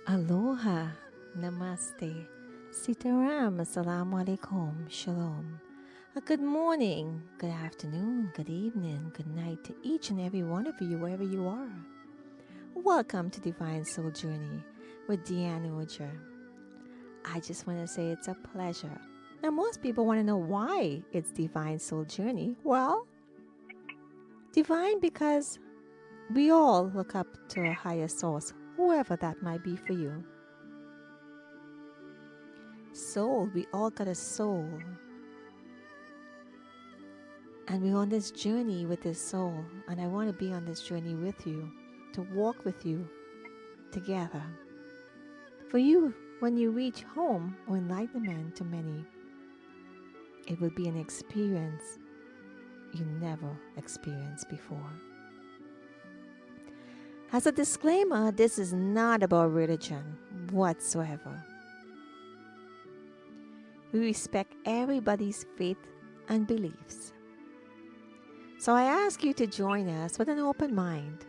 Aloha, Namaste, Sitaram, Assalamu Alaikum, Shalom. A good morning, good afternoon, good evening, good night to each and every one of you, wherever you are. Welcome to Divine Soul Journey with Dianne Ojar. I just want to say it's a pleasure. Now, most people want to know why it's Divine Soul Journey. Well, divine because we all look up to a higher source, whoever that might be for you. Soul, we all got a soul. And we're on this journey with this soul. And I want to be on this journey with you, to walk with you together. For you, when you reach home or enlightenment to many, it will be an experience you never experienced before. As a disclaimer, this is not about religion whatsoever. We respect everybody's faith and beliefs. So I ask you to join us with an open mind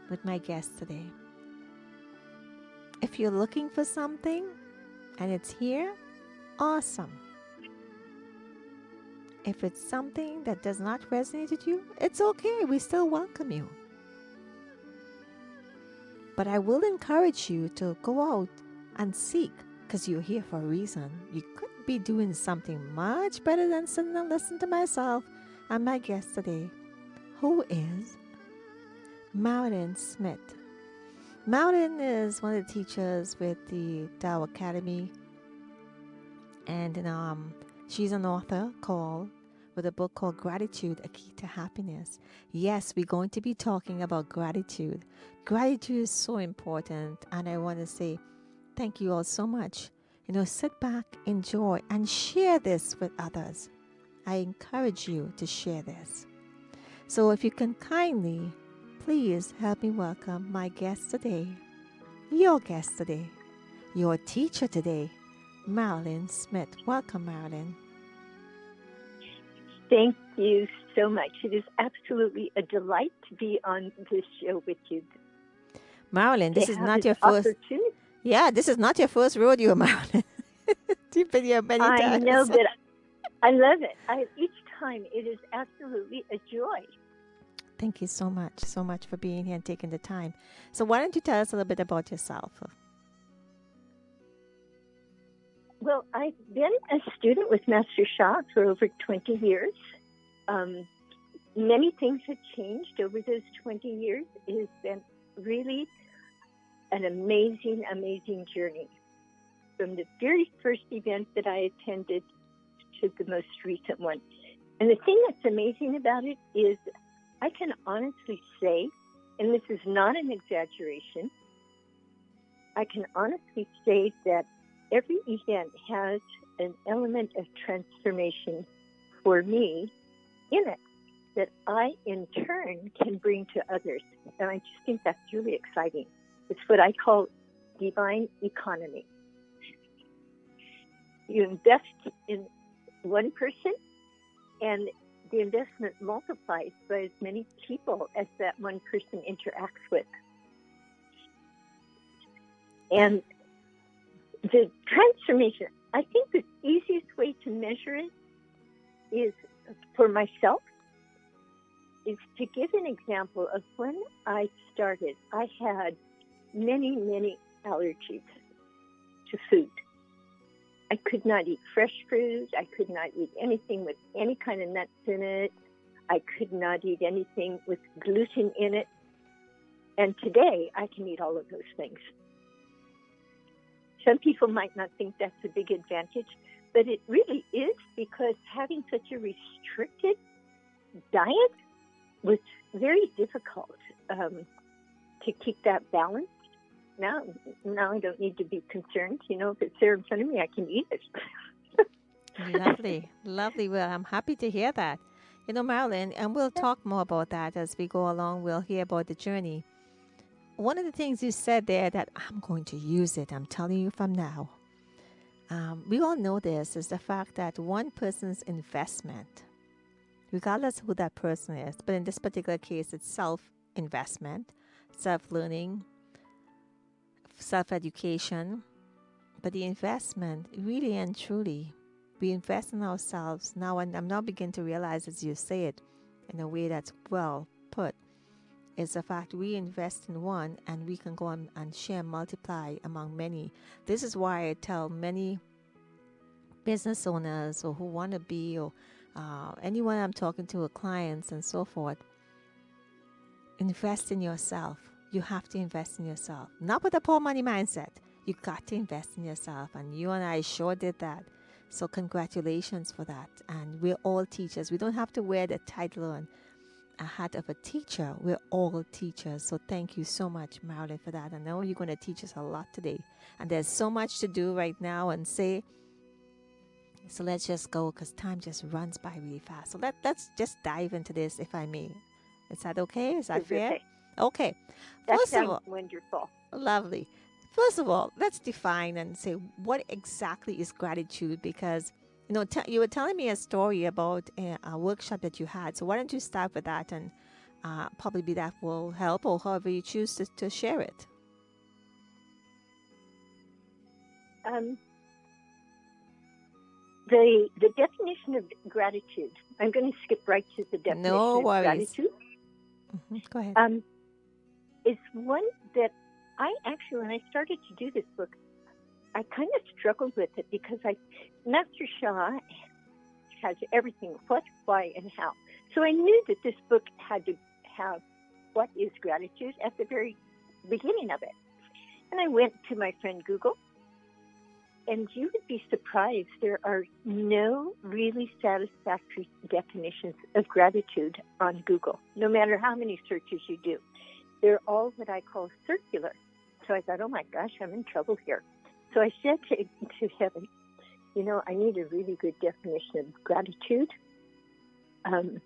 with my guest today. If you're looking for something and it's here, awesome. If it's something that does not resonate with you, it's okay. We still welcome you. But I will encourage you to go out and seek, because you're here for a reason. You could be doing something much better than sitting and listening to myself and my guest today, who is Marilyn Smith. Marilyn is one of the teachers with the Tao Academy, and she's an author with a book called Gratitude, A Key to Happiness. Yes, we're going to be talking about gratitude. Gratitude is so important, and I want to say thank you all so much. Sit back, enjoy, and share this with others. I encourage you to share this. So if you can kindly, please help me welcome my guest today, your guest today, your teacher today, Marilyn Smith. Welcome, Marilyn. Thank you so much. It is absolutely a delight to be on this show with you. Marilyn, this is not your first. Yeah, this is not your first rodeo, Marilyn. You've been here many times. I know, but I love it. Each time it is absolutely a joy. Thank you so much for being here and taking the time. So why don't you tell us a little bit about yourself? Well, I've been a student with Master Sha for over 20 years. Many things have changed over those 20 years. It has been really an amazing, amazing journey. From the very first event that I attended to the most recent one. And the thing that's amazing about it is I can honestly say, and this is not an exaggeration, I can honestly say that every event has an element of transformation for me in it that I, in turn, can bring to others. And I just think that's really exciting. It's what I call divine economy. You invest in one person, and the investment multiplies by as many people as that one person interacts with. And the transformation, I think the easiest way to measure it is, for myself, is to give an example of when I started. I had many, many allergies to food. I could not eat fresh fruit. I could not eat anything with any kind of nuts in it. I could not eat anything with gluten in it. And today, I can eat all of those things. Some people might not think that's a big advantage, but it really is, because having such a restricted diet was very difficult to keep that balance. Now I don't need to be concerned. If it's there in front of me, I can eat it. Lovely. Well, I'm happy to hear that. Marilyn, and we'll talk more about that as we go along. We'll hear about the journey. One of the things you said there that I'm going to use it, I'm telling you from now. We all know this is the fact that one person's investment, regardless of who that person is, but in this particular case, it's self-investment, self-learning, self-education, but the investment, really and truly, we invest in ourselves now. And I'm now beginning to realize, as you say it, in a way that's well put, is the fact we invest in one and we can go on and share, multiply among many. This is why I tell many business owners or who want to be, or anyone I'm talking to, or clients and so forth, invest in yourself. You have to invest in yourself, not with a poor money mindset. You got to invest in yourself, and you and I sure did that. So congratulations for that. And we're all teachers. We don't have to wear the title and a hat of a teacher. We're all teachers. So thank you so much, Marilyn, for that. I know you're going to teach us a lot today, and there's so much to do right now and say. So let's just go, because time just runs by really fast. So let's just dive into this, if I may. Is that okay? Is that fair? Okay. Okay. That First of sounds all, wonderful. lovely. First of all, let's define and say what exactly is gratitude, because you were telling me a story about a workshop that you had. So why don't you start with that, and probably that will help, or however you choose to share it. The definition of gratitude, I'm going to skip right to the definition No of worries. gratitude. Go ahead. Is one that I actually, when I started to do this book, I kind of struggled with it because Master Shah has everything, what, why, and how. So I knew that this book had to have what is gratitude at the very beginning of it. And I went to my friend Google, and you would be surprised, there are no really satisfactory definitions of gratitude on Google, no matter how many searches you do. They're all what I call circular. So I thought, oh my gosh, I'm in trouble here. So I said to heaven, I need a really good definition of gratitude. It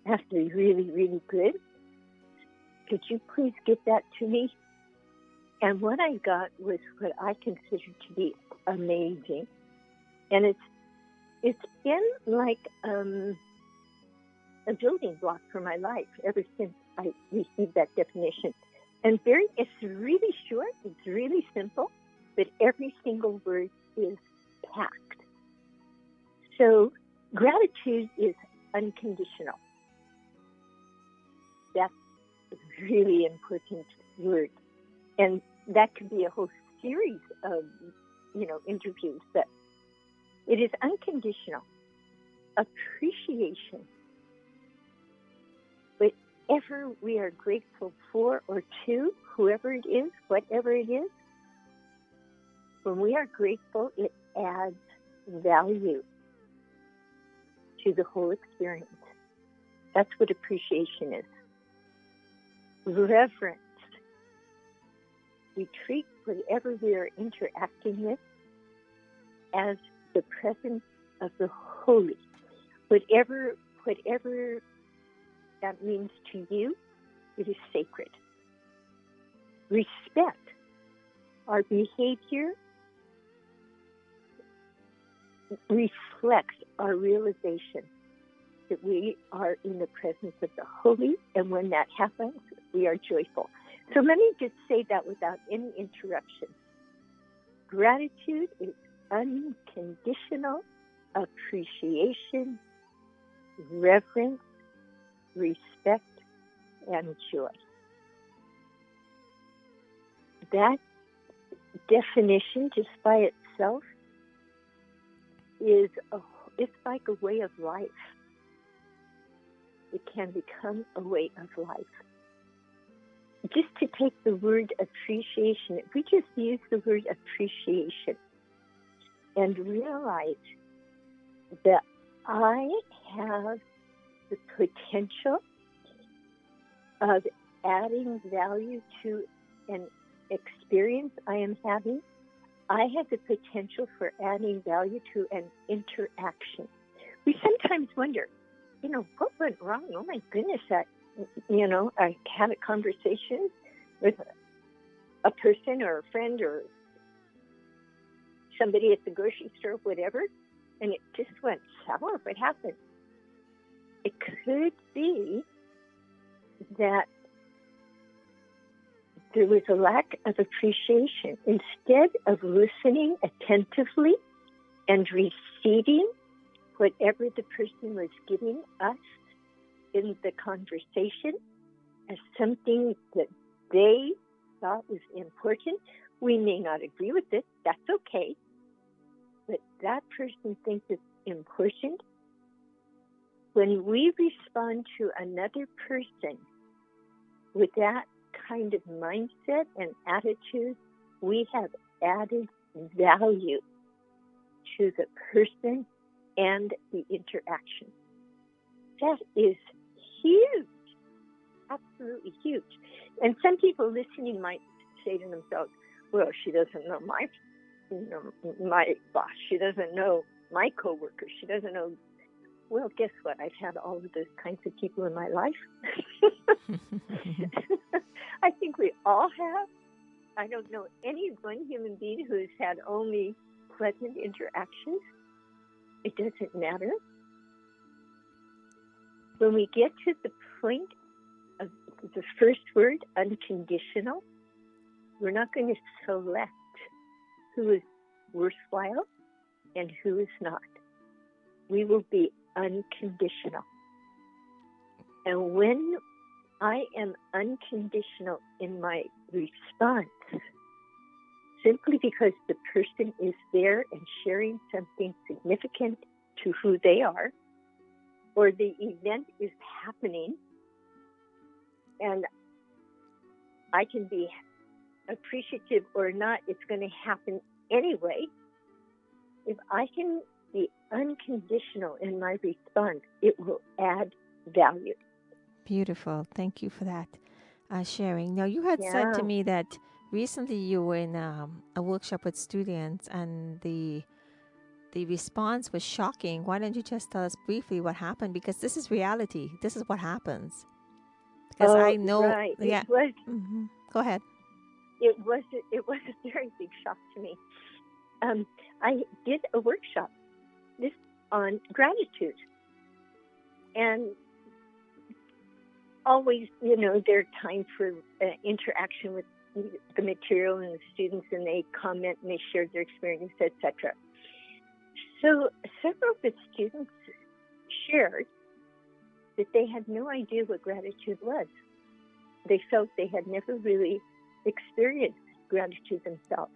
has to be really, really good. Could you please get that to me? And what I got was what I consider to be amazing. And it's been like a building block for my life ever since I received that definition. And it's really short, it's really simple, but every single word is packed. So gratitude is unconditional. That's a really important word. And that could be a whole series of, interviews, but it is unconditional appreciation. Whatever we are grateful for or to, whoever it is, whatever it is, when we are grateful, it adds value to the whole experience. That's what appreciation is. Reverence. We treat whatever we are interacting with as the presence of the holy. Whatever that means to you, it is sacred. Respect. Our behavior reflects our realization that we are in the presence of the holy, and when that happens, we are joyful. So let me just say that without any interruption. Gratitude is unconditional appreciation, reverence, respect, and joy. That definition, just by itself, it's like a way of life. It can become a way of life. Just to take the word appreciation, if we just use the word appreciation and realize that I have the potential of adding value to an experience I am having, I have the potential for adding value to an interaction. We sometimes wonder, what went wrong? Oh my goodness, I had a conversation with a person or a friend or somebody at the grocery store, whatever, and it just went sour. What happened? It could be that there was a lack of appreciation. Instead of listening attentively and receiving whatever the person was giving us in the conversation as something that they thought was important, we may not agree with it. That's okay. But that person thinks it's important. When we respond to another person with that kind of mindset and attitude, we have added value to the person and the interaction. That is huge, absolutely huge. And some people listening might say to themselves, well, she doesn't know my boss. She doesn't know my coworkers. She doesn't know. Well, guess what? I've had all of those kinds of people in my life. I think we all have. I don't know any one human being who has had only pleasant interactions. It doesn't matter. When we get to the point of the first word, unconditional, we're not going to select who is worthwhile and who is not. We will be unconditional. And when I am unconditional in my response, simply because the person is there and sharing something significant to who they are, or the event is happening, and I can be appreciative or not, it's going to happen anyway. If I can be unconditional in my response, it will add value. Beautiful. Thank you for that sharing. Now, you had said to me that recently you were in a workshop with students and the response was shocking. Why don't you just tell us briefly what happened? Because this is reality. This is what happens. Because I know. Right. Yeah. Go ahead. It was a very big shock to me. I did a workshop on gratitude, and always, there's time for interaction with the material and the students, and they comment and they share their experience, etc. So several of the students shared that they had no idea what gratitude was. They felt they had never really experienced gratitude themselves.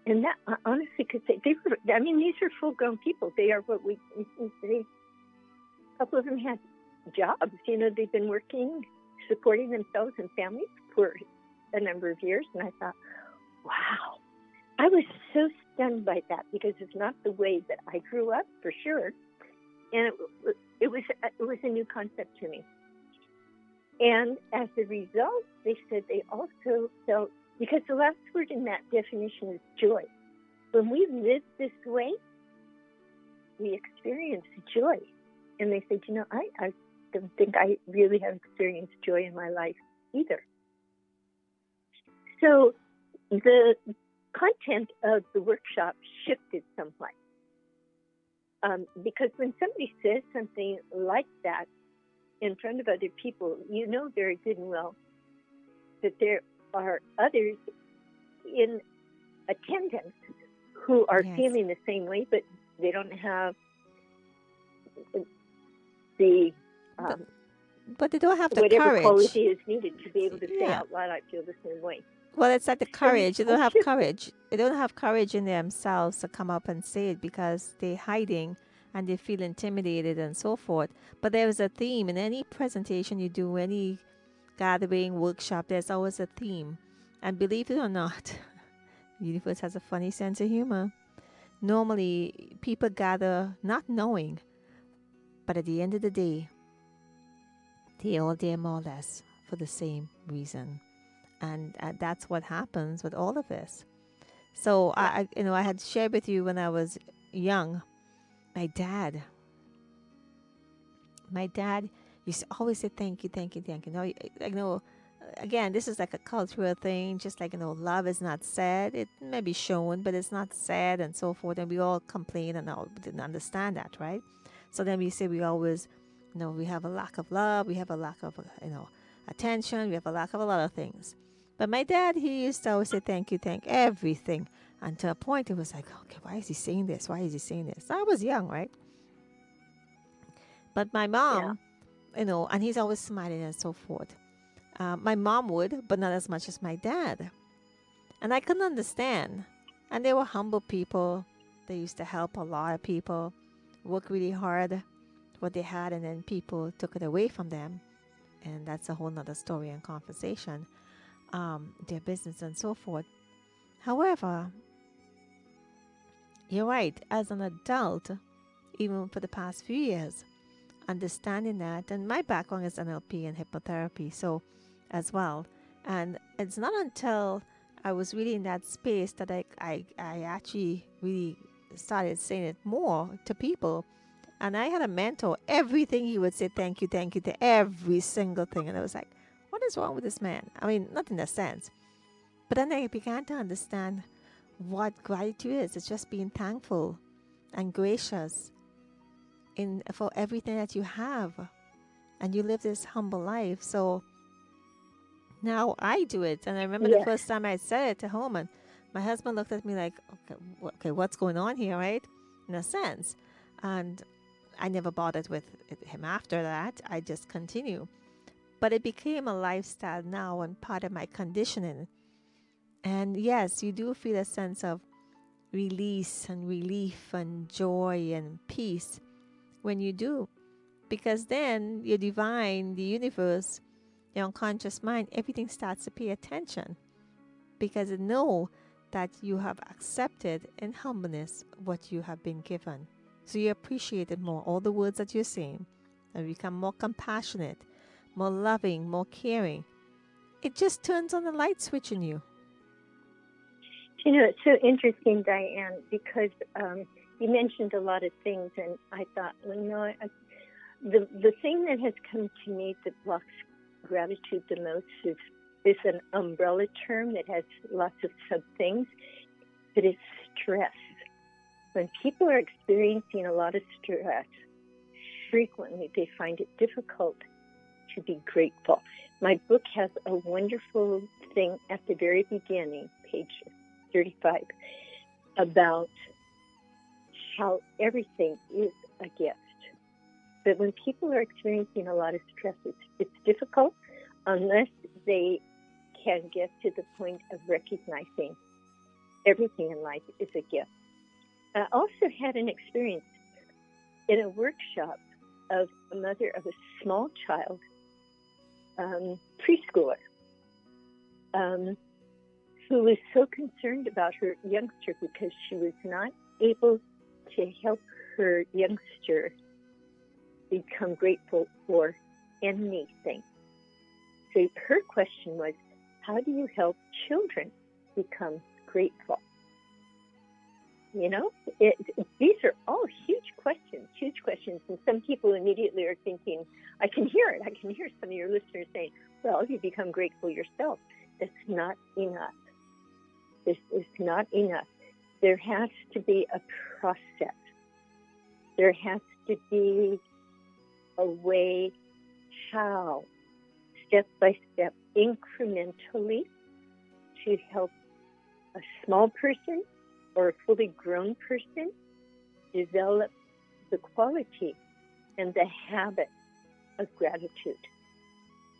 And that, I honestly could say, these are full-grown people. They are a couple of them had jobs. They've been working, supporting themselves and families for a number of years. And I thought, wow. I was so stunned by that because it's not the way that I grew up, for sure. And it was a new concept to me. And as a result, they said they also felt, because the last word in that definition is joy. When we live this way, we experience joy. And they said, I don't think I really have experienced joy in my life either. So the content of the workshop shifted somewhat. Because when somebody says something like that in front of other people, you know very good and well that there are others in attendance who are feeling the same way, but they don't have the but they don't have the whatever courage. quality is needed to be able to say out loud, I feel the same way. Well, it's like the courage. They don't have courage. They don't have courage in themselves to come up and say it because they're hiding and they feel intimidated and so forth. But there's a theme in any presentation you do, any gathering, workshop, there's always a theme. And believe it or not, the universe has a funny sense of humor. Normally, people gather not knowing, but at the end of the day, they all there more or less for the same reason. And that's what happens with all of this. So I had shared with you when I was young, my dad used to always say thank you, thank you, thank you. Again, this is like a cultural thing, just like love is not said. It may be shown, but it's not said and so forth. And we all complain and all didn't understand that, right? So then we say we always, we have a lack of love, we have a lack of, attention. We have a lack of a lot of things. But my dad, he used to always say thank everything. And to a point, it was like, okay, why is he saying this? Why is he saying this? I was young, right? But my Yeah. mom, and he's always smiling and so forth. My mom would, but not as much as my dad. And I couldn't understand. And they were humble people. They used to help a lot of people, work really hard, what they had, and then people took it away from them. And that's a whole nother story and conversation, their business and so forth. However, you're right, as an adult, even for the past few years, understanding that, and my background is NLP and hypnotherapy, so as well. And it's not until I was really in that space that I actually really started saying it more to people. And I had a mentor, everything he would say, thank you to every single thing. And I was like, what is wrong with this man? I mean, not in a sense. But then I began to understand what gratitude is. It's just being thankful and gracious in for everything that you have. And you live this humble life. So now I do it. And I remember the Yes. first time I said it to home, and my husband looked at me like, okay, what's going on here, right? In a sense. And I never bothered with him after that. I just continue. But it became a lifestyle now and part of my conditioning. And yes, you do feel a sense of release and relief and joy and peace when you do. Because then your divine, the universe, your unconscious mind, everything starts to pay attention because it know that you have accepted in humbleness what you have been given. So you appreciate it more, all the words that you're saying, and become more compassionate, more loving, more caring. It just turns on the light switch in you. It's so interesting, Dianne, because you mentioned a lot of things, and I thought, the thing that has come to me that blocks gratitude the most is an umbrella term that has lots of sub things, but it's stress. When people are experiencing a lot of stress, frequently they find it difficult to be grateful. My book has a wonderful thing at the very beginning, page 35, about how everything is a gift. But when people are experiencing a lot of stress, it's difficult unless they can get to the point of recognizing everything in life is a gift. I also had an experience in a workshop of a mother of a small child, preschooler, who was so concerned about her youngster because she was not able to help her youngster become grateful for anything. So her question was, how do you help children become grateful? These are all huge questions. And some people immediately are thinking, I can hear some of your listeners saying, well, you become grateful yourself. That's not enough. This is not enough. There has to be a process. There has to be a way how, step by step, incrementally, to help a small person or a fully grown person develop the quality and the habit of gratitude.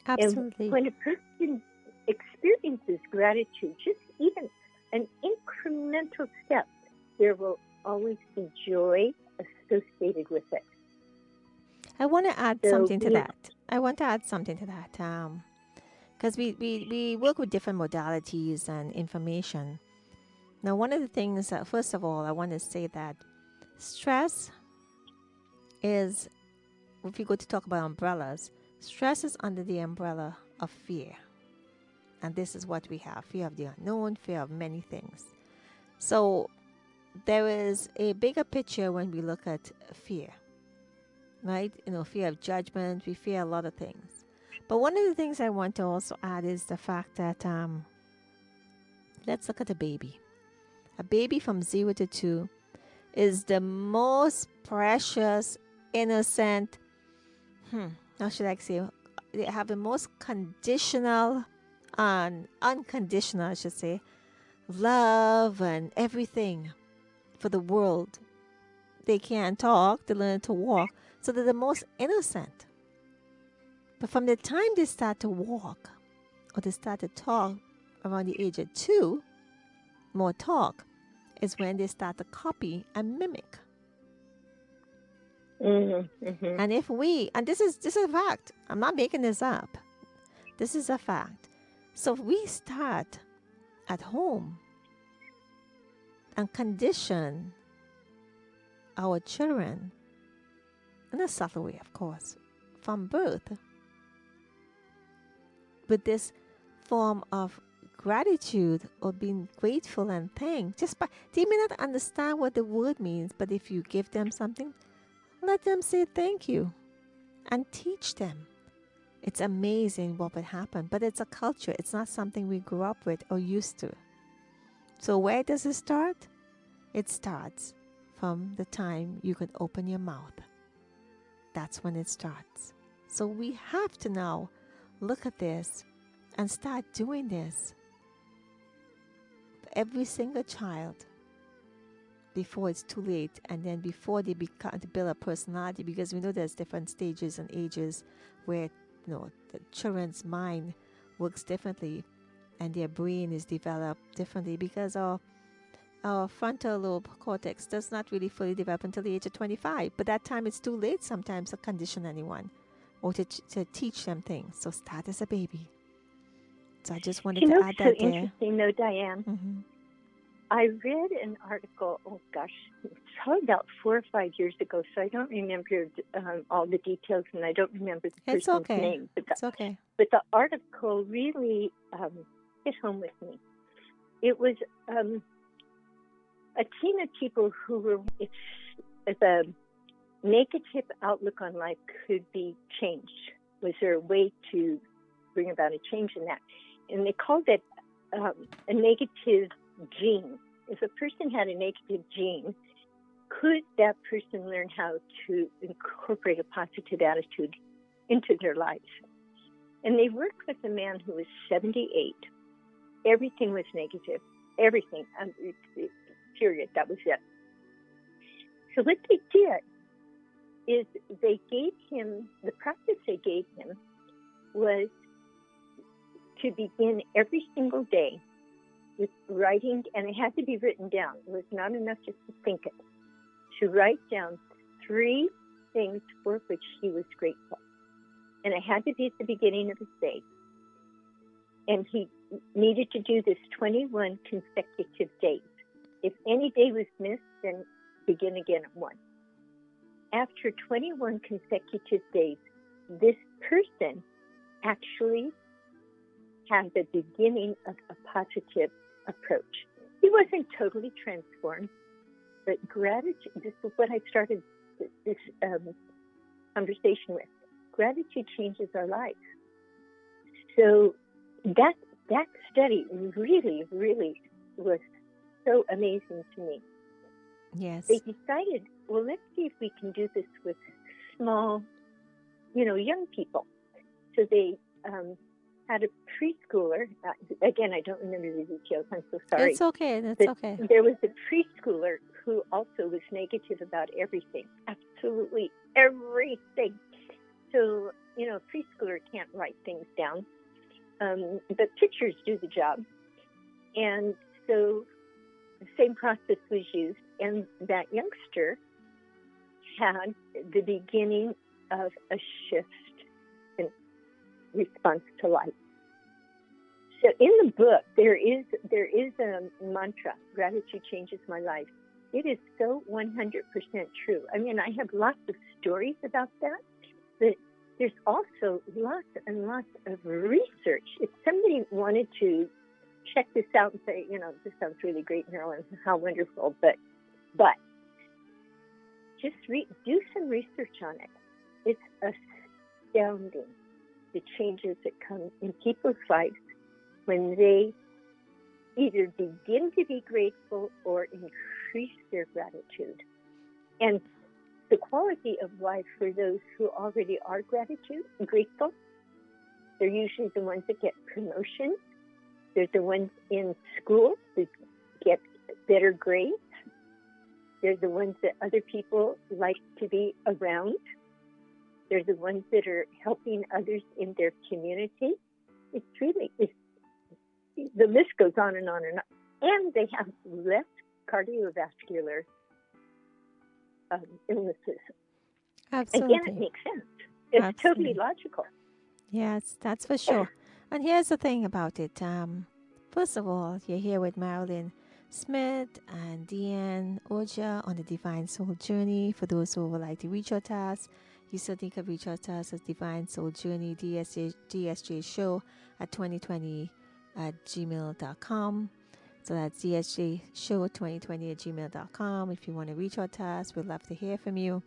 Absolutely. And when a person experiences gratitude, just even an incremental step, there will always be joy associated with it. I want to add So something to we- that. Because we work with different modalities and information. Now, one of the things that, first of all, I want to say that stress is, if you go to talk about umbrellas, stress is under the umbrella of fear. And this is what we have: fear of the unknown, fear of many things. So there is a bigger picture when we look at fear, right? Fear of judgment, we fear a lot of things. But one of the things I want to also add is the fact that let's look at a baby. A baby from 0 to 2 is the most precious, innocent, how should I say, they have the most conditional and unconditional, I should say, love and everything for the world. They can't talk, they learn to walk. So they're the most innocent. But from the time they start to walk or they start to talk around the age of 2, more talk, is when they start to copy and mimic. And if we, and this is a fact, I'm not making this up. This is a fact. So if we start at home and condition our children in a subtle way, of course, from birth, with this form of gratitude or being grateful and thank, just by they may not understand what the word means, but if you give them something, let them say thank you and teach them. It's amazing what would happen, but it's a culture. It's not something we grew up with or used to. So where does it start? It starts from the time you can open your mouth. That's when it starts. So we have to now look at this and start doing this for every single child before it's too late, and then before they become to build a personality, because we know there's different stages and ages where the children's mind works differently and their brain is developed differently, because our frontal lobe cortex does not really fully develop until the age of 25. But that time it's too late sometimes to condition anyone or to teach them things. So start as a baby. So I just wanted to add that so there. Interesting, though, Diane. Mm-hmm. I read an article, it's probably about 4 or 5 years ago, so I don't remember all the details, and I don't remember the person's name. It's okay. But the article really hit home with me. It was a team of people who were, if a negative outlook on life could be changed, was there a way to bring about a change in that? And they called it a negative gene. If a person had a negative gene, could that person learn how to incorporate a positive attitude into their lives? And they worked with a man who was 78. Everything was negative. Everything. Period. That was it. So what they did is they gave him, the practice they gave him was to begin every single day with writing, and it had to be written down. It was not enough just to think it. To write down 3 things for which he was grateful. And it had to be at the beginning of his day. And he needed to do this 21 consecutive days. If any day was missed, then begin again at 1. After 21 consecutive days, this person actually had the beginning of a positive approach. He wasn't totally transformed, but gratitude, this is what I started this conversation with. Gratitude changes our lives. So that study really, really was so amazing to me. Yes. They decided, well, let's see if we can do this with small, young people. So they had a preschooler. Again, I don't remember the details. I'm so sorry. It's okay. That's okay. There was a preschooler who also was negative about everything. Absolutely everything. So, a preschooler can't write things down. But pictures do the job. And so the same process was used. And that youngster had the beginning of a shift in response to life. So in the book, there is a mantra, gratitude changes my life. It is so 100% true. I mean, I have lots of stories about that, but there's also lots and lots of research. If somebody wanted to check this out and say, this sounds really great, Marilyn, how wonderful, but just do some research on it. It's astounding, the changes that come in people's lives when they either begin to be grateful or increase their gratitude. And the quality of life for those who already are grateful They're usually the ones that get promotions. They're the ones in school that get better grades. They're the ones that other people like to be around. They're the ones that are helping others in their community. The list goes on and on and on. And they have less cardiovascular illnesses. Absolutely. Again, it makes sense. It's Absolutely. totally logical. Yes, that's for sure. And here's the thing about it. First of all, you're here with Marilyn Smith and Dianne Ojar on the Divine Soul Journey. For those who would like to reach out to us, you certainly can reach out to us at Divine Soul Journey DSJ Show at 2020 at gmail.com. So that's DSJ Show 2020 at gmail.com. If you want to reach out to us, we'd love to hear from you.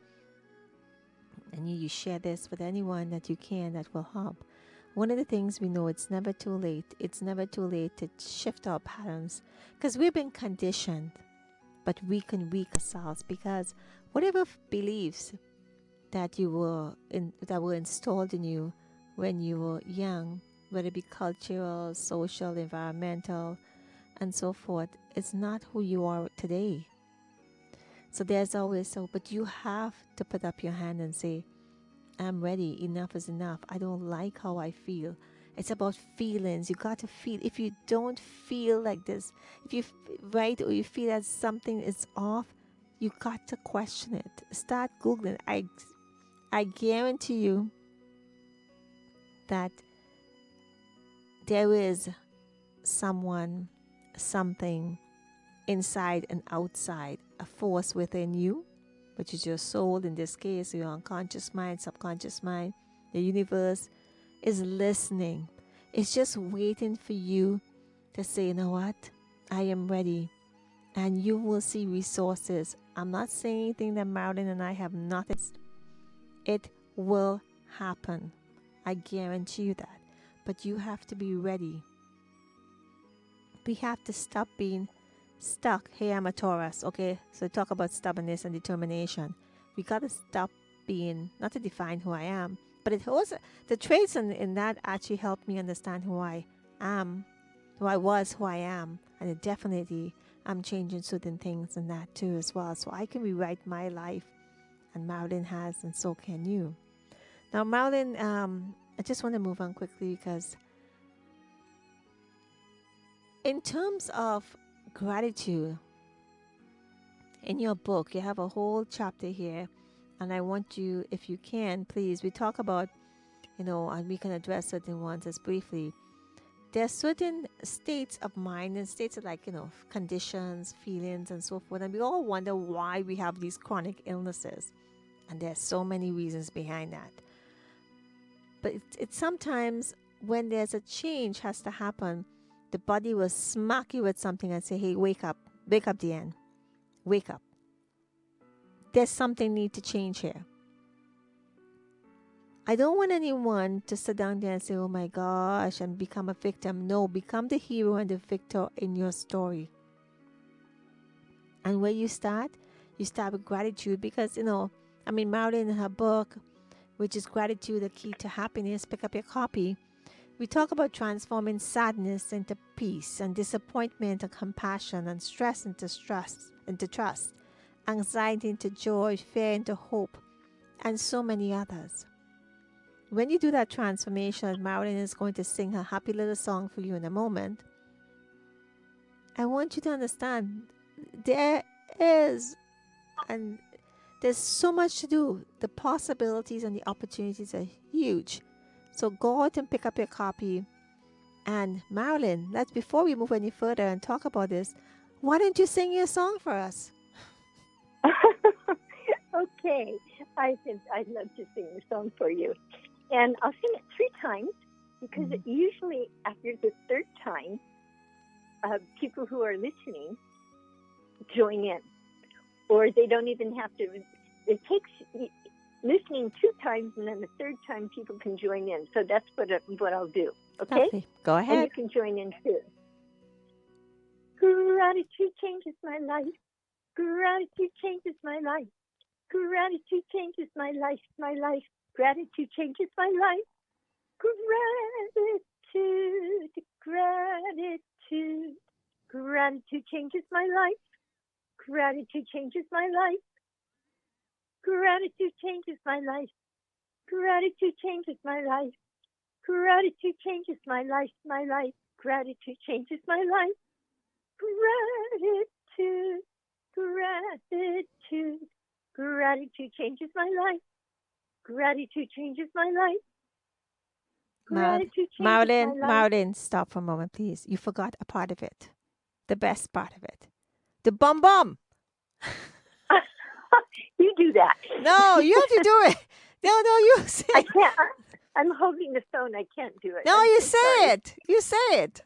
And you share this with anyone that you can that will help. One of the things we know, it's never too late. It's never too late to shift our patterns because we've been conditioned, but we can weak ourselves because whatever beliefs that that were installed in you when you were young, whether it be cultural, social, environmental, and so forth, it's not who you are today. So there's always but you have to put up your hand and say, I'm ready. Enough is enough. I don't like how I feel. It's about feelings. You got to feel. If you don't feel like this, if you right or you feel that something is off, you got to question it. Start Googling. I guarantee you that there is someone, something inside and outside, a force within you, which is your soul in this case, your unconscious mind, subconscious mind. The universe is listening. It's just waiting for you to say, you know what? I am ready. And you will see resources. I'm not saying anything that Marilyn and I have not. It will happen. I guarantee you that. But you have to be ready. We have to stop being stuck. Hey, I'm a Taurus. Okay, so talk about stubbornness and determination. We got to stop being, not to define who I am, but it also, the traits in that actually helped me understand who I am, who I was, who I am. And it definitely, I'm changing certain things in that too as well. So I can rewrite my life, and Marilyn has, and so can you. Now, Marilyn, I just want to move on quickly because in terms of gratitude, in your book, you have a whole chapter here, and I want you, if you can, please, we talk about, and we can address certain ones as briefly. There are certain states of mind and states of conditions, feelings, and so forth, and we all wonder why we have these chronic illnesses, and there's so many reasons behind that. But it's sometimes when there's a change has to happen, the body will smack you with something and say, hey, wake up, Dianne, wake up. There's something need to change here. I don't want anyone to sit down there and say, oh my gosh, and become a victim. No, become the hero and the victor in your story. And where you start with gratitude because, Marilyn in her book, which is Gratitude, the Key to Happiness, pick up your copy. We talk about transforming sadness into peace and disappointment into compassion and stress into trust, anxiety into joy, fear into hope, and so many others. When you do that transformation, Marilyn is going to sing her happy little song for you in a moment. I want you to understand there's so much to do. The possibilities and the opportunities are huge. So go out and pick up your copy. And Marilyn, before we move any further and talk about this, why don't you sing your song for us? Okay. I'd love to sing the song for you. And I'll sing it 3 times because usually after the 3rd time, people who are listening join in. Or they don't even have to. It takes listening 2 times, and then the 3rd time people can join in. So that's what I'll do. Okay? Lovely. Go ahead. And you can join in too. Gratitude changes my life. Gratitude changes my life. Gratitude changes my life. My life. Gratitude changes my life. Gratitude, gratitude, gratitude changes my life. Gratitude changes my life. Gratitude changes my life. Gratitude changes my life. Gratitude changes my life, my life. Gratitude changes my life. Gratitude, gratitude, gratitude changes my life. Gratitude changes my life. Gratitude changes my life. Marilyn, stop for a moment, please. You forgot a part of it. The best part of it. The bum bum. You do that. No, you have to do it. No, you say I it. can't. I'm holding the phone. I can't do it. No, I'm you so say sorry. it. You say it.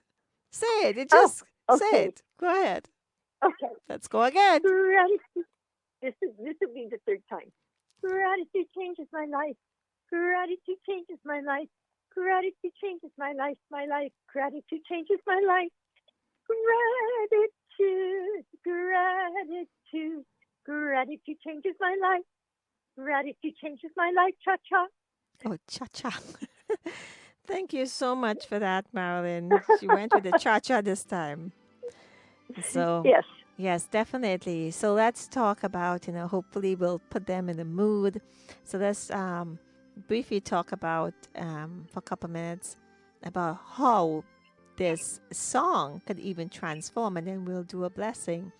Say it. It Oh, just say okay. it. Go ahead. Okay. Let's go again. Gratitude. This will be the third time. Gratitude changes my life. Gratitude changes my life. Gratitude changes my life. My life. Gratitude changes my life. Gratitude. Gratitude. Gratitude changes my life. Gratitude changes my life. Cha cha. Oh, cha-cha. Thank you so much for that, Marilyn. She went with the cha-cha this time. So, Yes. yes, definitely. So let's talk about, hopefully we'll put them in the mood. So let's briefly talk about, for a couple minutes, about how this song could even transform, and then we'll do a blessing.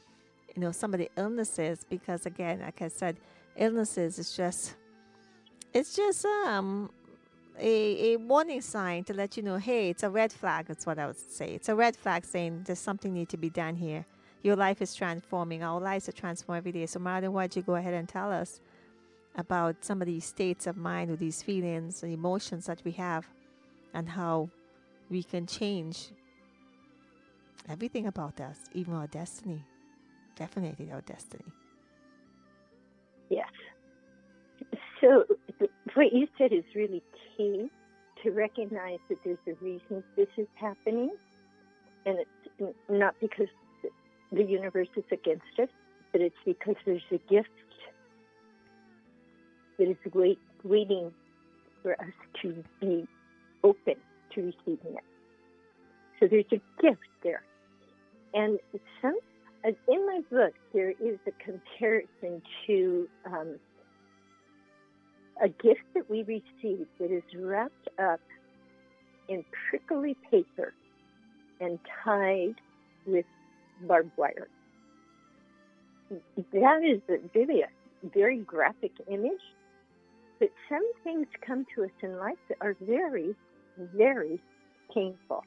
Some of the illnesses, because again, like I said, illnesses is just, it's just a warning sign to let you know, hey, it's a red flag. That's what I would say. It's a red flag saying there's something need to be done here. Your life is transforming. Our lives are transforming every day. So, Martin, why don't you go ahead and tell us about some of these states of mind or these feelings and emotions that we have and how we can change everything about us, even our destiny. Definitely our destiny. Yes. So what you said is really key, to recognize that there's a reason this is happening, and it's not because the universe is against us, but it's because there's a gift that is waiting for us to be open to receiving it. So there's a gift there. And in my book, there is a comparison to a gift that we receive that is wrapped up in prickly paper and tied with barbed wire. That is really a very graphic image, but some things come to us in life that are very, very painful.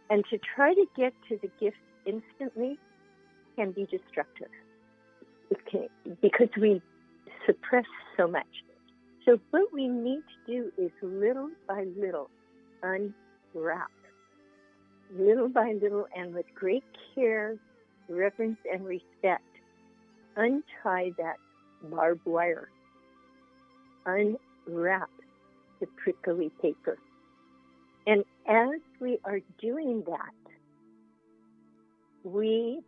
And to try to get to the gift instantly can be destructive. Because we suppress so much. So what we need to do is little by little unwrap. Little by little, and with great care, reverence, and respect, untie that barbed wire. Unwrap the prickly paper. And as we are doing that, we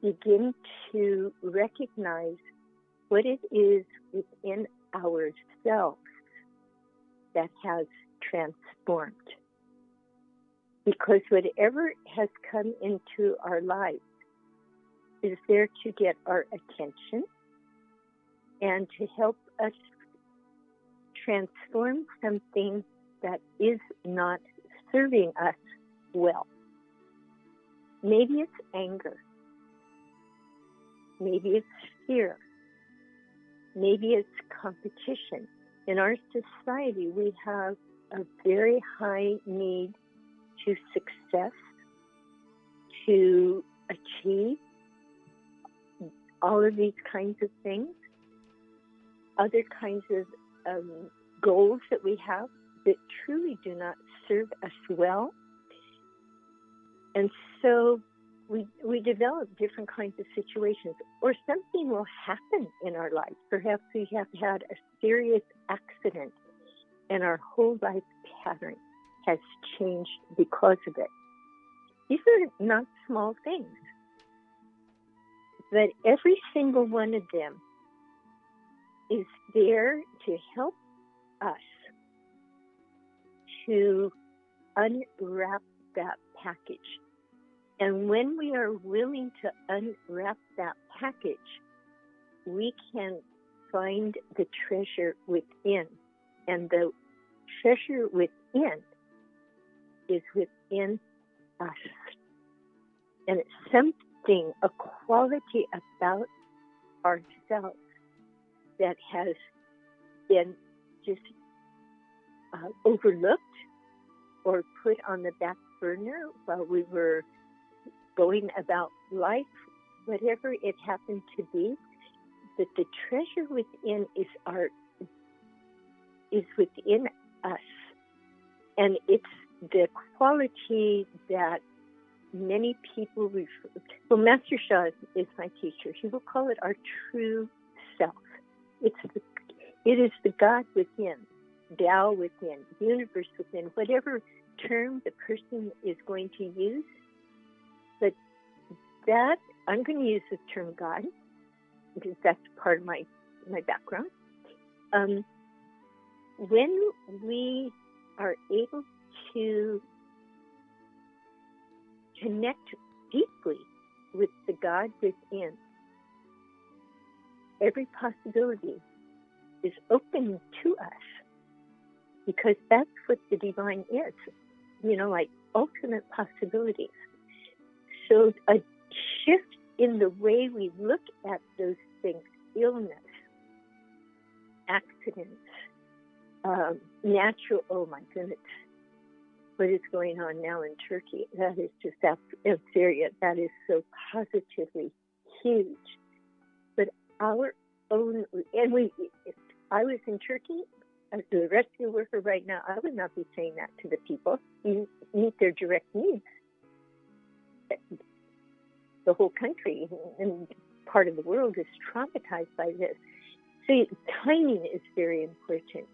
begin to recognize what it is within ourselves that has transformed. Because whatever has come into our lives is there to get our attention and to help us transform something that is not serving us well. Maybe it's anger. Maybe it's fear. Maybe it's competition. In our society, we have a very high need to success, to achieve all of these kinds of things, other kinds of goals that we have that truly do not serve us well. And so we develop different kinds of situations, or something will happen in our life. Perhaps we have had a serious accident and our whole life pattern has changed because of it. These are not small things, but every single one of them is there to help us to unwrap that package. And when we are willing to unwrap that package, we can find the treasure within. And the treasure within is within us. And it's something, a quality about ourselves that has been just overlooked or put on the back burner while we were going about life, whatever it happened to be. That the treasure within is within us, and it's the quality that many people refer to. Well, Master Sha is my teacher. He will call it our true self. It is the God within, Tao within, universe within, whatever term the person is going to use. But that, I'm going to use the term God, because that's part of my background. When we are able to connect deeply with the God within, every possibility is open to us, because that's what the divine is, like ultimate possibilities. So a shift in the way we look at those things, illness, accidents, natural, oh my goodness, what is going on now in Turkey? That is just, in Syria, that is so positively huge. But our own, and if I was in Turkey, as a rescue worker right now, I would not be saying that to the people. You meet their direct needs. The whole country and part of the world is traumatized by this. So timing is very important.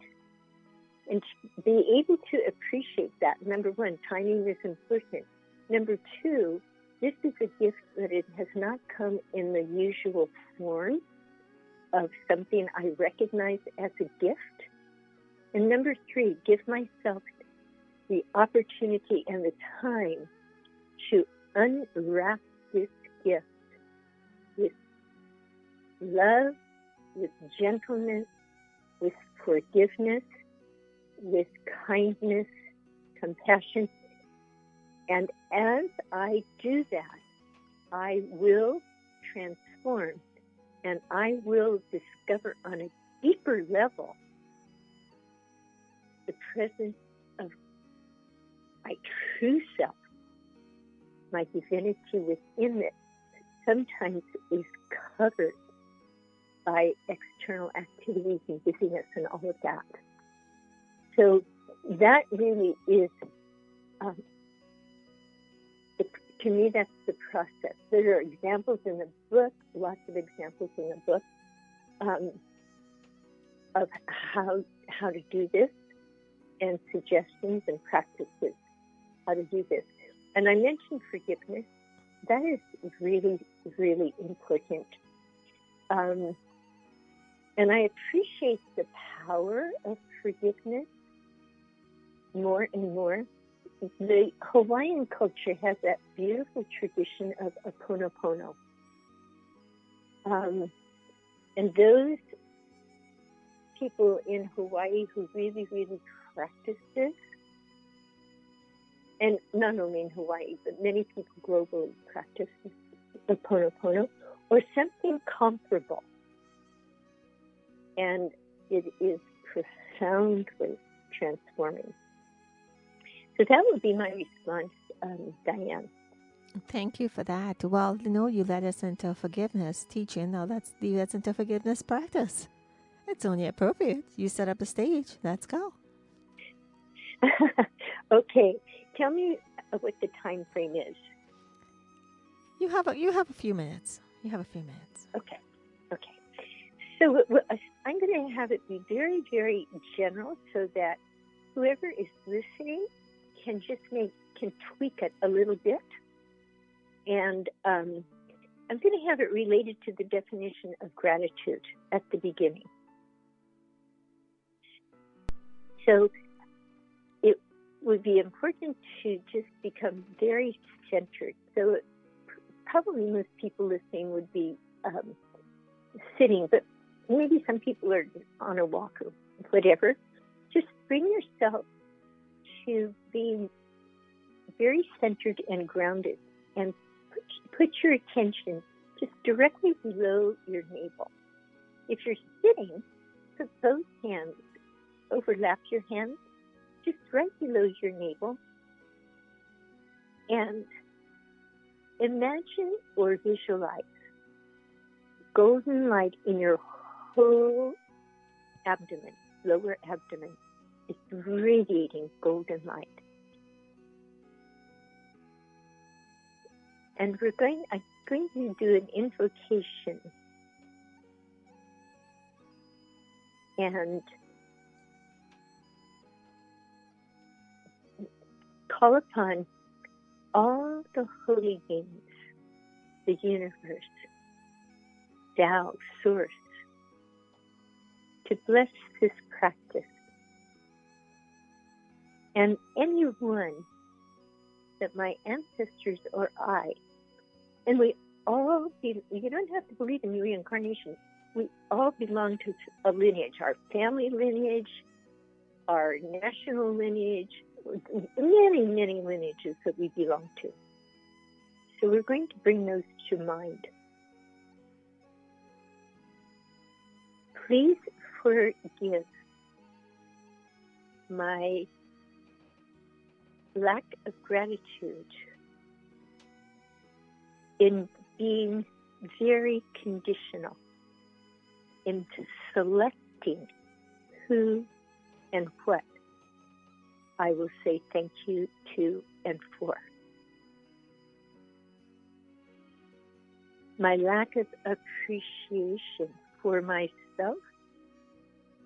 And to be able to appreciate that, number one, timing is important. Number two, this is a gift that it has not come in the usual form of something I recognize as a gift. And number three, give myself the opportunity and the time to unwrap this gift with love, with gentleness, with forgiveness, with kindness, compassion. And as I do that, I will transform, and I will discover on a deeper level the presence of my true self, my divinity within it, sometimes is covered by external activities and busyness and all of that. So that really is, to me, that's the process. There are examples in the book, lots of examples in the book, of how to do this, and suggestions and practices how to do this. And I mentioned forgiveness. That is really, really important. And I appreciate the power of forgiveness more and more. The Hawaiian culture has that beautiful tradition of Ho'oponopono. And those people in Hawaii who really, really practice this, and not only in Hawaii, but many people globally practice Ho'oponopono, or something comparable. And it is profoundly transforming. So that would be my response, Dianne. Thank you for that. Well, you led us into forgiveness teaching. Now let's lead us into forgiveness practice. It's only appropriate. You set up the stage. Let's go. Okay. Tell me what the time frame is. You have a few minutes. Okay. So I'm going to have it be very, very general, so that whoever is listening can tweak it a little bit. And I'm going to have it related to the definition of gratitude at the beginning. So would be important to just become very centered. So probably most people listening would be sitting, but maybe some people are on a walk or whatever. Just bring yourself to being very centered and grounded, and put your attention just directly below your navel. If you're sitting, put both hands, overlap your hands just right below your navel, and imagine or visualize golden light in your whole abdomen, lower abdomen. It's radiating golden light. And I'm going to do an invocation. And call upon all the holy beings, the universe, Tao, Source, to bless this practice. And anyone that my ancestors or I, and we all, you don't have to believe in reincarnation. We all belong to a lineage, our family lineage, our national lineage, many, many lineages that we belong to. So we're going to bring those to mind. Please forgive my lack of gratitude in being very conditional, in selecting who and what I will say thank you to and for. My lack of appreciation for myself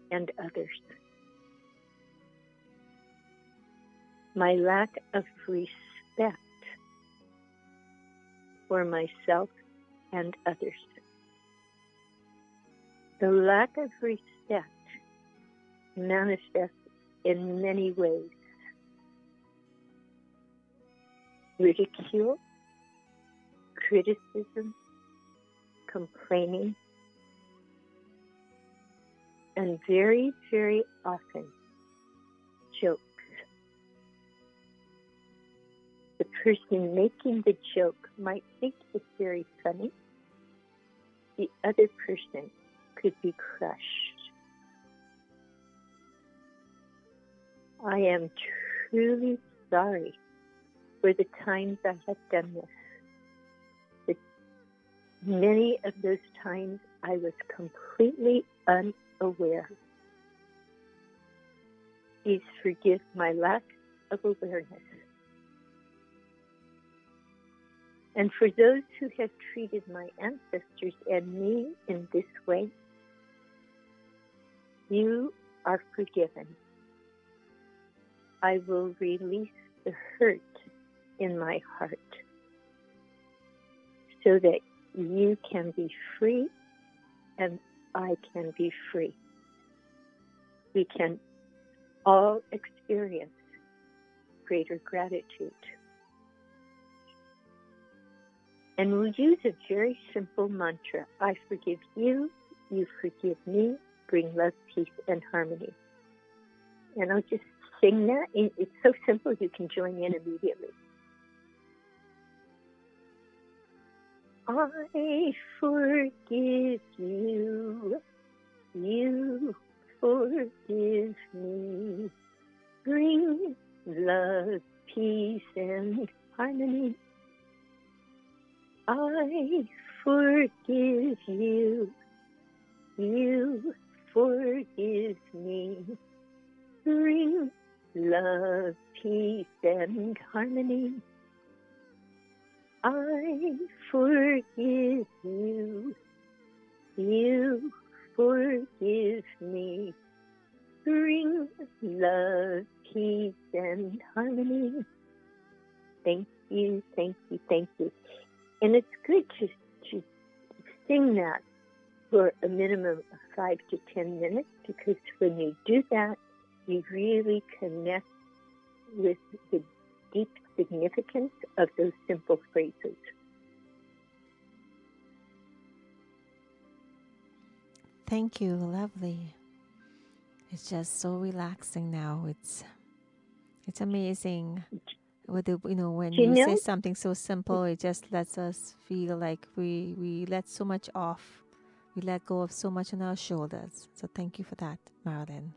and others. My lack of respect for myself and others. The lack of respect manifests in many ways. Ridicule, criticism, complaining, and very, very often, jokes. The person making the joke might think it's very funny. The other person could be crushed. I am truly sorry for the times I have done this. Many of those times I was completely unaware. Please forgive my lack of awareness. And for those who have treated my ancestors and me in this way, you are forgiven. I will release the hurt in my heart so that you can be free and I can be free. We can all experience greater gratitude. And we'll use a very simple mantra. I forgive you, you forgive me, bring love, peace, and harmony. And I'll just sing that. It's so simple you can join in immediately. I forgive you, you forgive me, bring love, peace, and harmony. I forgive you, you forgive me, bring love, peace, and harmony. I forgive you, you forgive me, bring love, peace, and harmony. Thank you, thank you, thank you. And it's good to sing that for a minimum of 5 to 10 minutes, because when you do that, you really connect with the deep significance of those simple phrases. Thank you. Lovely. It's just so relaxing now. It's amazing. With the, when you say Janelle, something so simple, it just lets us feel like we let so much off. We let go of so much on our shoulders. So thank you for that, Marilyn.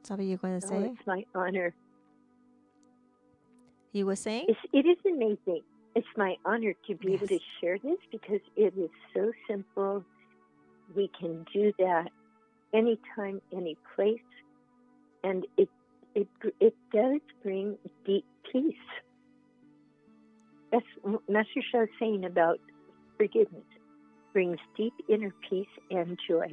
Something you're going to oh, say? it's my honor. You were saying? It is amazing. It's my honor to be able to Yes. share this because it is so simple. We can do that anytime, any place, and it does bring deep peace. That's Master Shah is saying about forgiveness. Brings deep inner peace and joy.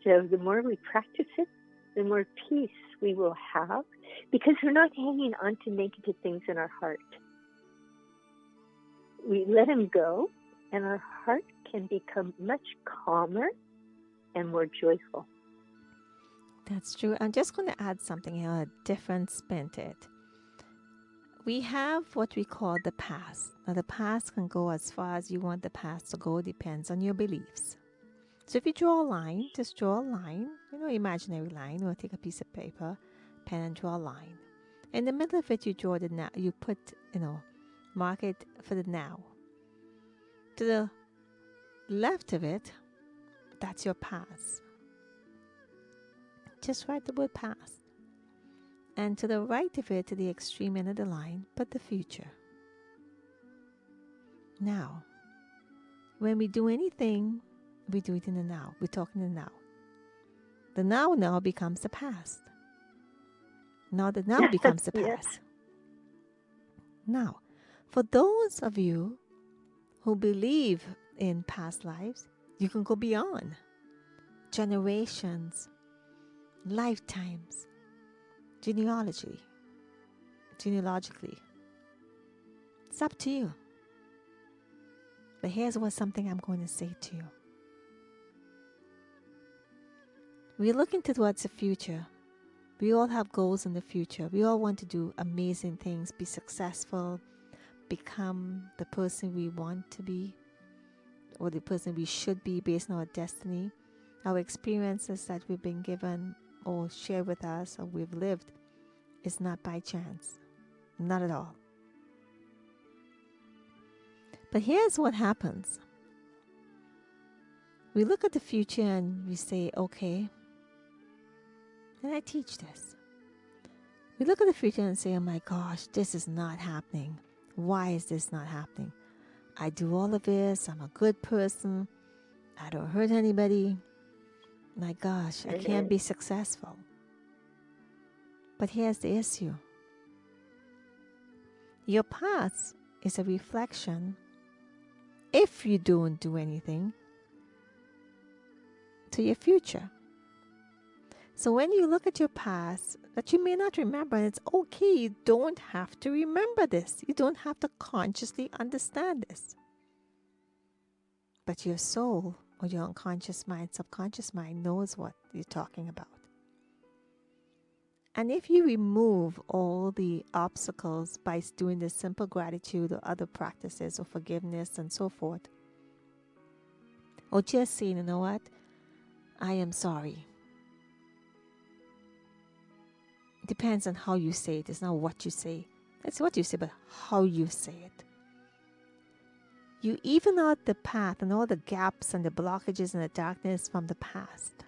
So the more we practice it, the more peace we will have because we're not hanging on to negative things in our heart. We let them go, and our heart can become much calmer and more joyful. That's true. I'm just going to add something here, a different spin to it. We have what we call the past. Now, the past can go as far as you want the past to go, depends on your beliefs. So, if you draw a line, just draw a line, imaginary line, or take a piece of paper, pen, and draw a line. In the middle of it, you draw the now, you put, mark it for the now. To the left of it, that's your past. Just write the word past. And to the right of it, to the extreme end of the line, put the future. Now, when we do anything, we do it in the now. We're talking in the now. The now becomes the past. Now the now becomes the Yes. past. Now, for those of you who believe in past lives, you can go beyond generations, lifetimes, genealogically. It's up to you. But here's something I'm going to say to you. We're looking towards the future. We all have goals in the future. We all want to do amazing things, be successful, become the person we want to be, or the person we should be based on our destiny. Our experiences that we've been given or shared with us or we've lived is not by chance. Not at all. But here's what happens. We look at the future and we say, okay, and I teach this. We look at the future and say, oh my gosh, this is not happening. Why is this not happening? I do all of this. I'm a good person. I don't hurt anybody. My gosh, I can't be successful. But here's the issue. Your past is a reflection, if you don't do anything, to your future. So when you look at your past that you may not remember, and it's okay, you don't have to remember this. You don't have to consciously understand this. But your soul or your unconscious mind, subconscious mind knows what you're talking about. And if you remove all the obstacles by doing this simple gratitude or other practices or forgiveness and so forth, or just saying, you know what, I am sorry. Depends on how you say it. It's not what you say. It's what you say, but how you say it. You even out the path and all the gaps and the blockages and the darkness from the past.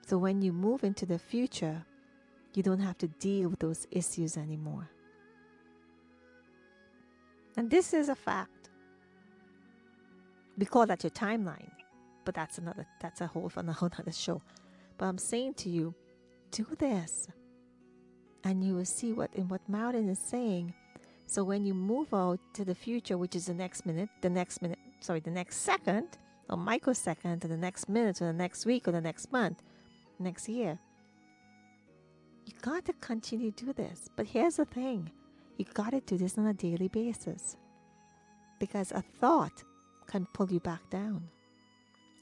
So when you move into the future, you don't have to deal with those issues anymore. And this is a fact. We call that your timeline, but that's a whole other show. But I'm saying to you, do this, and you will see what Marilyn is saying. So when you move out to the future, which is the next second, or microsecond, or the next minute, or the next week, or the next month, next year, you got to continue to do this. But here's the thing, you got to do this on a daily basis, because a thought can pull you back down.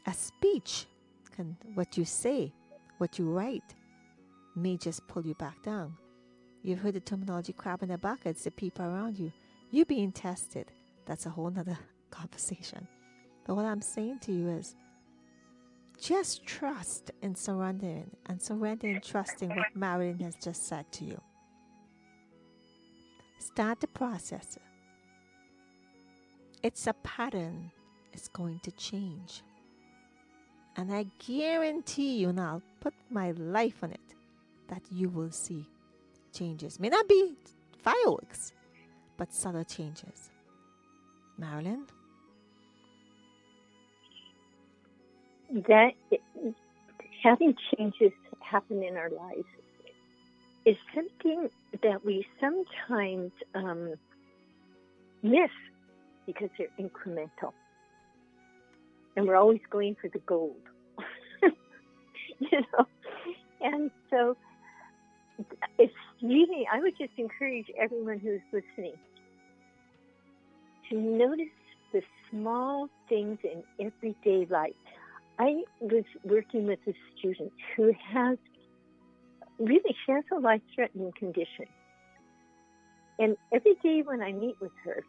A speech can, what you say, what you write, may just pull you back down. You've heard the terminology crab in a bucket. It's the people around you. You're being tested. That's a whole nother conversation. But what I'm saying to you is just trust in surrendering and trusting what Marilyn has just said to you. Start the process. It's a pattern. It's going to change. And I guarantee you, and I'll put my life on it, that you will see changes. May not be fireworks, but subtle changes. Marilyn? That having changes happen in our lives is something that we sometimes miss because they're incremental. And we're always going for the gold, And so it's really, I would just encourage everyone who's listening to notice the small things in everyday life. I was working with a student who has a life-threatening condition. And every day when I meet with her,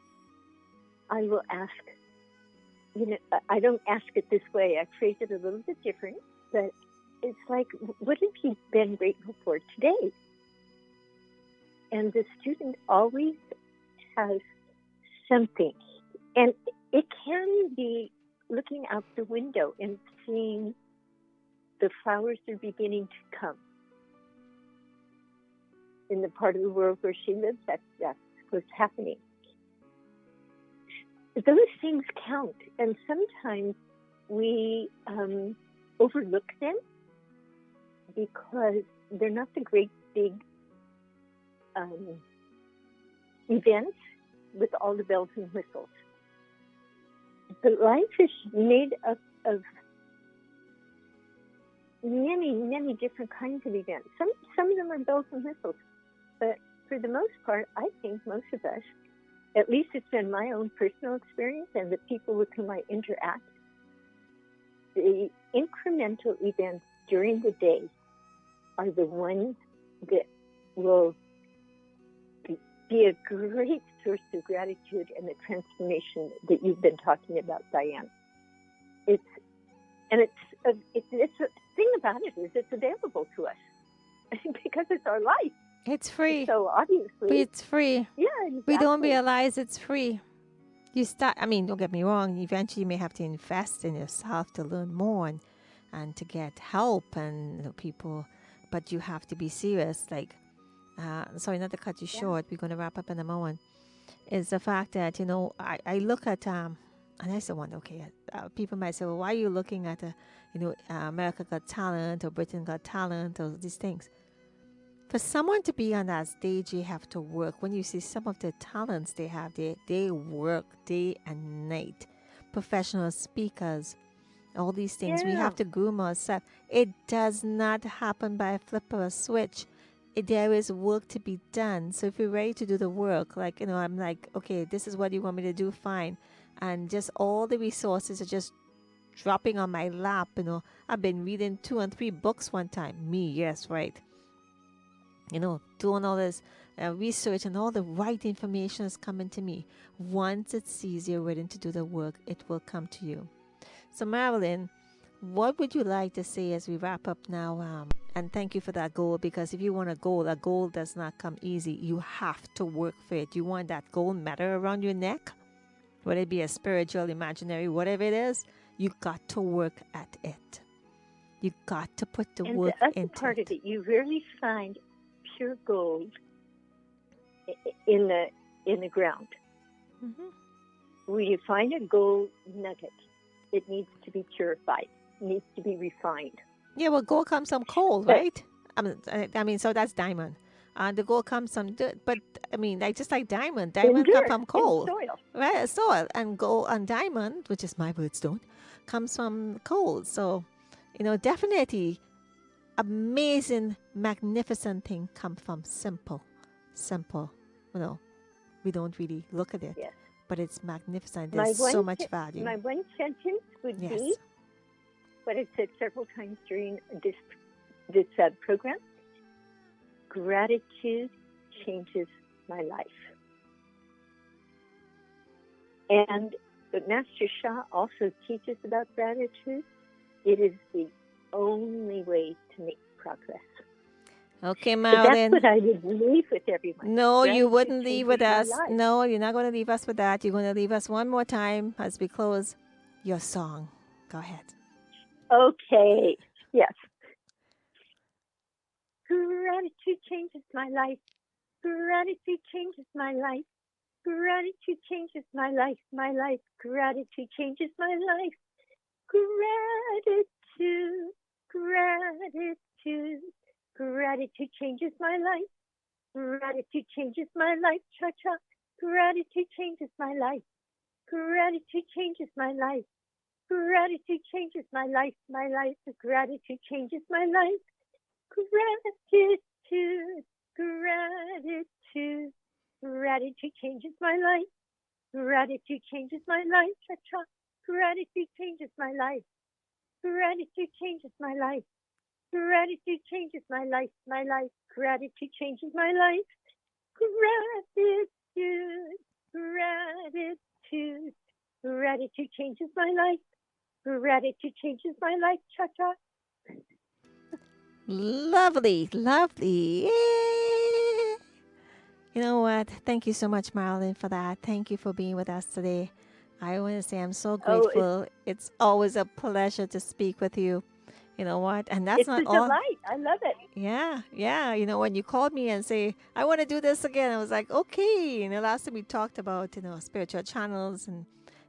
I will ask, I don't ask it this way. I phrase it a little bit different, but it's like, what have you been grateful for today? And the student always has something. And it can be looking out the window and seeing the flowers are beginning to come. In the part of the world where she lives, that's what's happening. Those things count, and sometimes we overlook them because they're not the great big events with all the bells and whistles. But life is made up of many, many different kinds of events. Some of them are bells and whistles, but for the most part, I think most of us, at least it's been my own personal experience and the people with whom I interact, the incremental events during the day are the ones that will be a great source of gratitude and the transformation that you've been talking about, Dianne. The thing about it is it's available to us because it's our life. It's free. So obviously, It's free. Yeah, exactly. We don't realize it's free. Don't get me wrong, eventually you may have to invest in yourself to learn more and to get help and people, but you have to be serious. Sorry, not to cut you short, we're going to wrap up in a moment, is the fact that, I look at, and I still wonder, people might say, well, why are you looking at, America Got Talent or Britain Got Talent or these things? For someone to be on that stage, you have to work. When you see some of the talents they have, they work day and night. Professional speakers, all these things. We have to groom ourselves. It does not happen by a flip of a switch. There is work to be done. So if you're ready to do the work, I'm like, okay, this is what you want me to do, fine. And just all the resources are just dropping on my lap. I've been reading 2 and 3 books one time. Me, yes, right. Doing all this research and all the right information is coming to me. Once it sees you're ready to do the work, it will come to you. So Marilyn, what would you like to say as we wrap up now? And thank you for that goal, because if you want a goal does not come easy. You have to work for it. You want that gold medal around your neck, whether it be a spiritual, imaginary, whatever it is, you got to work at it. You got to put the work into it. And the other part of it, you rarely find pure gold in the ground. Mm-hmm. When you find a gold nugget, it needs to be purified. It needs to be refined. Yeah, well, gold comes from coal, right? So that's diamond. The gold comes from dirt, but just like diamond comes from coal, soil. Right? Soil, and gold and diamond, which is my birthstone, comes from coal. So, definitely. Amazing, magnificent thing come from simple. We don't really look at it, but it's magnificent. There's so much value. My one sentence would be what I've said several times during this program gratitude changes my life. And but Master Sha also teaches about gratitude. It is the only way to make progress. Okay, But Marilyn. that's what I would leave with everyone. No, you Gratitude wouldn't leave with changes my us. life. No, you're not going to leave us with that. You're going to leave us one more time as we close your song. Go ahead. Okay, yes. Gratitude changes my life. Gratitude changes my life. Gratitude changes my life. My life. Gratitude changes my life. Gratitude. Gratitude. Gratitude changes my life. Gratitude changes my life. Cha-cha. Gratitude changes my life. Gratitude changes my life. Gratitude changes my life. My life. Gratitude changes my life. Gratitude. Gratitude. Gratitude changes my life. Gratitude changes my life. Cha-cha. Gratitude changes my life. Gratitude changes my life. Gratitude changes my life. My life. Gratitude changes my life. Gratitude. Gratitude. Gratitude changes my life. Gratitude changes my life. Cha-cha. Lovely, lovely. Yay! You know what? Thank you so much, Marilyn, for that. Thank you for being with us today. I want to say I'm so Oh, grateful. It's always a pleasure to speak with you. You know what? And that's it's not a all. delight. I love it. Yeah, yeah. You know, when you called me and say, I want to do this again, I was like, okay. You know, last time we talked about, spiritual channels, and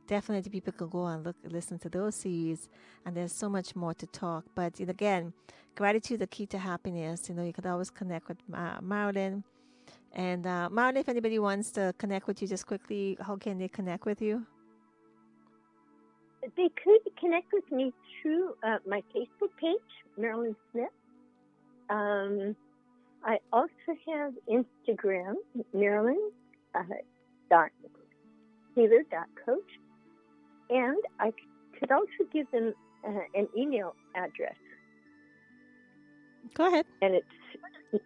definitely people could go and listen to those series. And there's so much more to talk. But again, gratitude, the key to happiness. You could always connect with Marilyn. And Marilyn, if anybody wants to connect with you just quickly, how can they connect with you? They could connect with me through my Facebook page, Marilyn Smith. I also have Instagram, Marilyn.healer.coach. And I could also give them an email address. Go ahead. And it's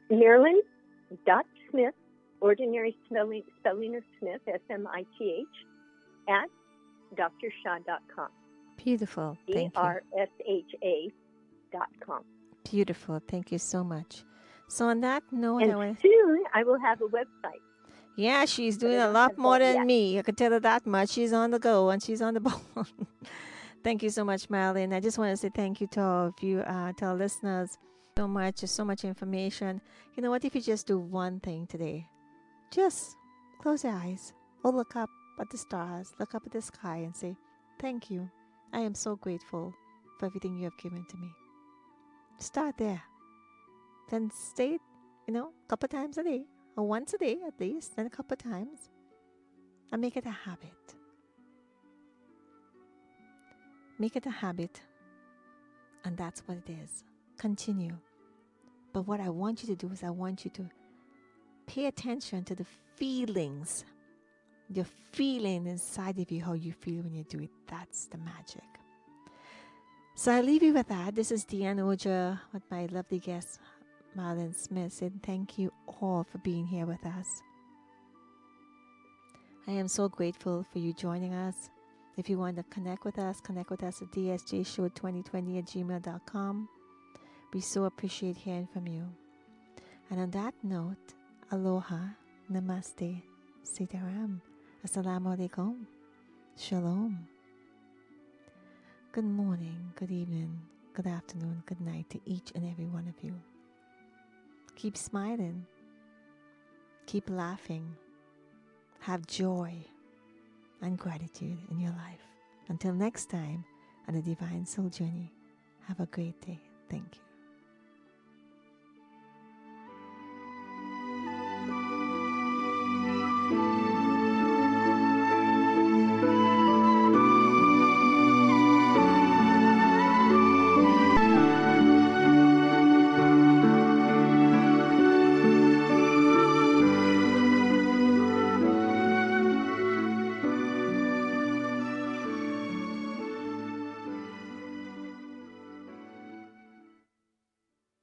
Marilyn.Smith, ordinary spelling of Smith, S-M-I-T-H, at drsha.com. Beautiful. Thank you. DRSHA.com. Beautiful. Thank you so much. So on that note, And soon I will have a website. Yeah, she's doing a lot more than me. I can tell her that much. She's on the go and she's on the ball. Thank you so much, Marilyn. I just want to say thank you to all of you, to our listeners. So much, just so much information. You know what? If you just do one thing today, just close your eyes or look up at the stars, look up at the sky and say, thank you. I am so grateful for everything you have given to me. Start there. Then say it, a couple times a day, or once a day at least, then a couple times, and make it a habit. Make it a habit, and that's what it is. Continue. But what I want you to do is I want you to pay attention to the feelings, your feeling inside of you, how you feel when you do it. That's the magic. So I leave you with that. This is Dianne Ojar with my lovely guest, Marilyn Smith, and thank you all for being here with us. I am so grateful for you joining us. If you want to connect with us at dsjshow2020@gmail.com. We so appreciate hearing from you. And on that note, aloha, namaste, sitaram, assalamu alaikum, shalom. Good morning, good evening, good afternoon, good night to each and every one of you. Keep smiling. Keep laughing. Have joy and gratitude in your life. Until next time on the Divine Soul Journey, have a great day. Thank you.